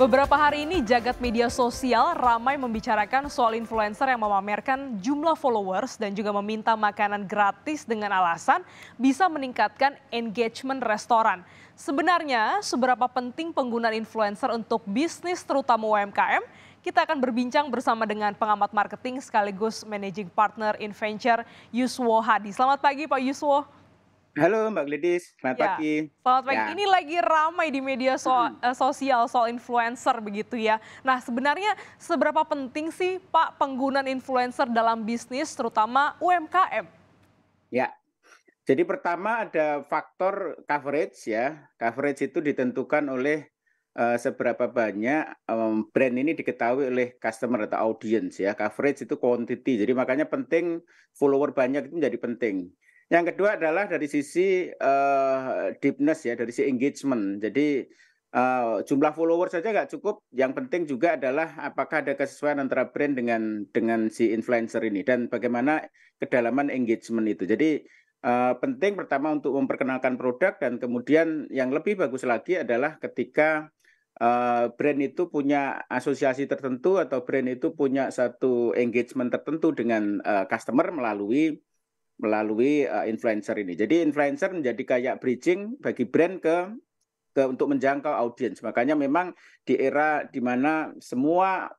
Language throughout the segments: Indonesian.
Beberapa hari ini jagat media sosial ramai membicarakan soal influencer yang memamerkan jumlah followers dan juga meminta makanan gratis dengan alasan bisa meningkatkan engagement restoran. Sebenarnya seberapa penting penggunaan influencer untuk bisnis terutama UMKM? Kita akan berbincang bersama dengan pengamat marketing sekaligus managing partner InVenture Yuswo Hadi. Selamat pagi Pak Yuswo. Halo Mbak Gladys, selamat Ya, pagi. selamat pagi. Ya, Ini lagi ramai di media sosial soal influencer begitu ya. Nah, sebenarnya seberapa penting sih Pak penggunaan influencer dalam bisnis terutama UMKM? ya. Jadi pertama ada faktor coverage ya. Coverage itu ditentukan oleh seberapa banyak brand ini diketahui oleh customer atau audience ya. Coverage itu quantity. Jadi makanya penting follower banyak itu menjadi penting. Yang kedua adalah dari sisi deepness ya, dari sisi engagement. Jadi jumlah follower saja nggak cukup. Yang penting juga adalah apakah ada kesesuaian antara brand dengan si influencer ini dan bagaimana kedalaman engagement itu. Jadi penting pertama untuk memperkenalkan produk dan kemudian yang lebih bagus lagi adalah ketika brand itu punya asosiasi tertentu atau brand itu punya satu engagement tertentu dengan customer melalui influencer ini. Jadi influencer menjadi kayak bridging bagi brand untuk menjangkau audiens. Makanya memang di era di mana semua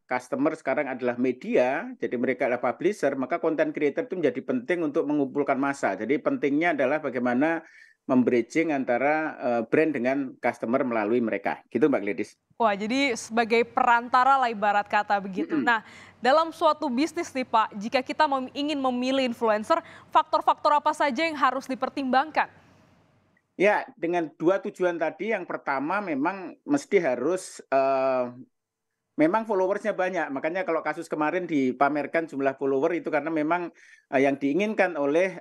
customer sekarang adalah media, jadi mereka adalah publisher, maka content creator itu menjadi penting untuk mengumpulkan massa. Jadi pentingnya adalah bagaimana membridging antara brand dengan customer melalui mereka. Gitu Mbak Gladys. Wah, jadi sebagai perantara lah ibarat kata begitu. Nah, dalam suatu bisnis nih Pak, jika kita ingin memilih influencer, faktor-faktor apa saja yang harus dipertimbangkan? Ya, dengan dua tujuan tadi, yang pertama memang mesti harus memang followersnya banyak. Makanya kalau kasus kemarin dipamerkan jumlah follower itu karena memang yang diinginkan oleh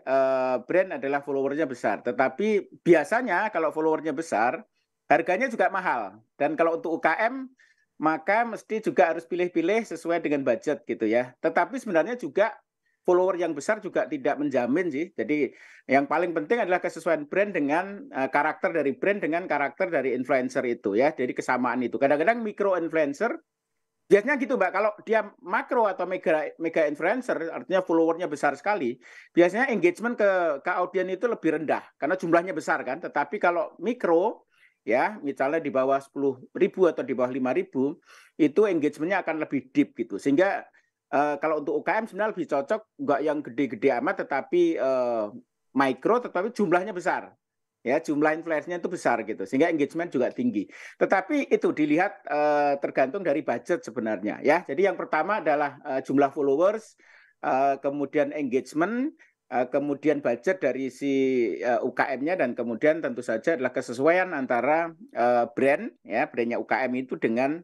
brand adalah followersnya besar. Tetapi biasanya kalau followersnya besar, harganya juga mahal. Dan kalau untuk UKM, maka mesti juga harus pilih-pilih sesuai dengan budget gitu ya. Tetapi sebenarnya juga follower yang besar juga tidak menjamin sih. Jadi yang paling penting adalah kesesuaian brand dengan karakter dari brand dengan karakter dari influencer itu ya. Jadi kesamaan itu. Kadang-kadang micro influencer biasanya gitu Mbak, kalau dia makro atau mega influencer, artinya followernya besar sekali, biasanya engagement ke audiens itu lebih rendah, karena jumlahnya besar kan. Tetapi kalau mikro, ya misalnya di bawah 10.000 atau di bawah 5.000, itu engagementnya akan lebih deep gitu. Sehingga kalau untuk UKM sebenarnya lebih cocok, nggak yang gede-gede amat, tetapi mikro, tetapi jumlahnya besar. Ya, jumlah influencernya itu besar gitu, sehingga engagement juga tinggi. Tetapi itu dilihat tergantung dari budget sebenarnya ya. Jadi yang pertama adalah jumlah followers, kemudian engagement, kemudian budget dari si UKM-nya, dan kemudian tentu saja adalah kesesuaian antara brand ya, brandnya UKM itu dengan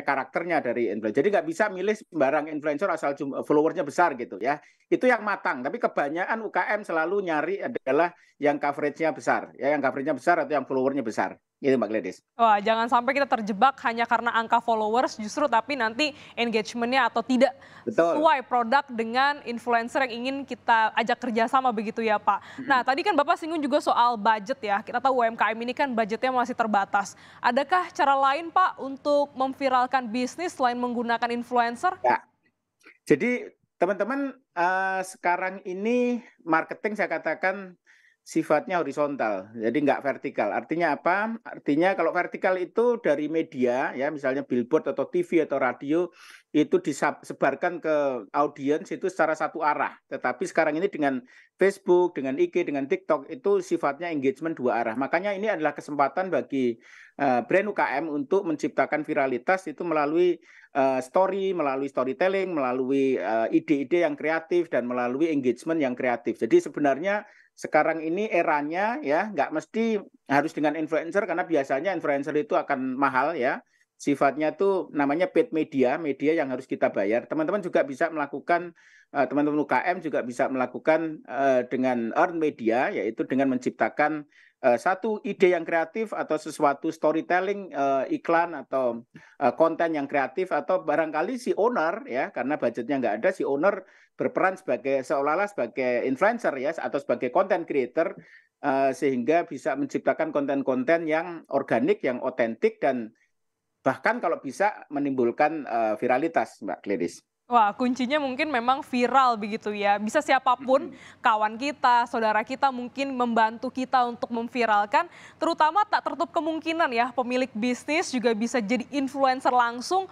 karakternya dari influencer. Jadi nggak bisa milih sembarang influencer asal followersnya besar gitu ya. Itu yang matang. Tapi kebanyakan UKM selalu nyari adalah yang coveragenya besar, ya, yang coveragenya besar atau yang followernya besar. Gitu Mbak Gladys. Wah, jangan sampai kita terjebak hanya karena angka followers justru tapi nanti engagementnya atau tidak Betul. sesuai produk dengan influencer yang ingin kita ajak kerjasama begitu ya Pak. Nah tadi kan Bapak singgung juga soal budget ya, kita tahu UMKM ini kan budgetnya masih terbatas. Adakah cara lain Pak untuk memviralkan bisnis selain menggunakan influencer? Ya. Jadi teman-teman sekarang ini marketing saya katakan sifatnya horizontal, jadi nggak vertikal. Artinya apa? Artinya kalau vertikal itu dari media, ya misalnya billboard atau TV atau radio, itu disebarkan ke audiens itu secara satu arah. Tetapi sekarang ini dengan Facebook, dengan IG, dengan TikTok, itu sifatnya engagement dua arah. Makanya ini adalah kesempatan bagi brand UKM untuk menciptakan viralitas itu melalui story, melalui storytelling, melalui ide-ide yang kreatif, dan melalui engagement yang kreatif. Jadi sebenarnya sekarang ini eranya ya nggak mesti harus dengan influencer, karena biasanya influencer itu akan mahal ya. Sifatnya tuh namanya paid media, media yang harus kita bayar. Teman-teman juga bisa melakukan, teman-teman UKM juga bisa melakukan dengan earn media, yaitu dengan menciptakan satu ide yang kreatif atau sesuatu storytelling, iklan atau konten yang kreatif, atau barangkali si owner ya, karena budgetnya nggak ada, si owner berperan sebagai seolah-olah sebagai influencer ya, atau sebagai content creator, sehingga bisa menciptakan konten-konten yang organik, yang otentik, dan bahkan kalau bisa menimbulkan viralitas, Mbak Gladys. Wah, kuncinya mungkin memang viral begitu ya. Bisa siapapun, kawan kita, saudara kita mungkin membantu kita untuk memviralkan. Terutama tak tertutup kemungkinan ya, pemilik bisnis juga bisa jadi influencer langsung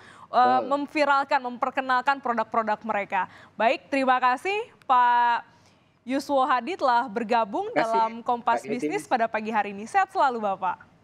memviralkan, memperkenalkan produk-produk mereka. Baik, terima kasih Pak Yuswo Hadi telah bergabung Terima kasih, dalam Kompas Mbak Gladys. Bisnis pada pagi hari ini. Sehat selalu Bapak.